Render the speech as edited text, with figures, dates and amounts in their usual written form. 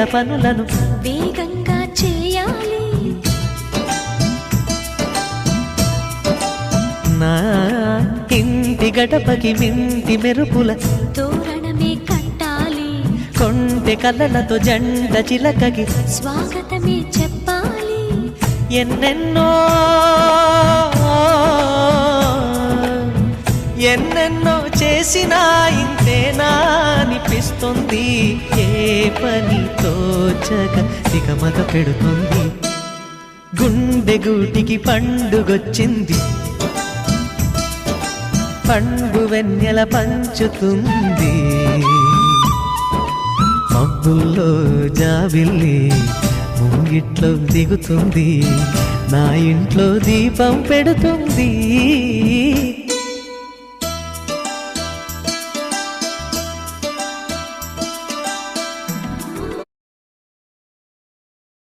పనులను వేగంగా చేయాలి. నా ఇంటి గడపకి మింటి మెరుపుల తోరణమే కట్టాలి. కొంటె కలలతో జంట చిలకకి స్వాగతమే చెప్పాలి. ఎన్నెన్నో ఎన్నెన్నో చేసినా ఇంతేనా అనిపిస్తుంది. ఏ పని తోచక దిగమగ పెడుతుంది. గుండె గూటికి పండుగొచ్చింది. పండు వెన్నెల పంచుతుంది. మబ్బుల్లో జాబిల్లి ముంగిట్లో దిగుతుంది. నా ఇంట్లో దీపం పెడుతుంది.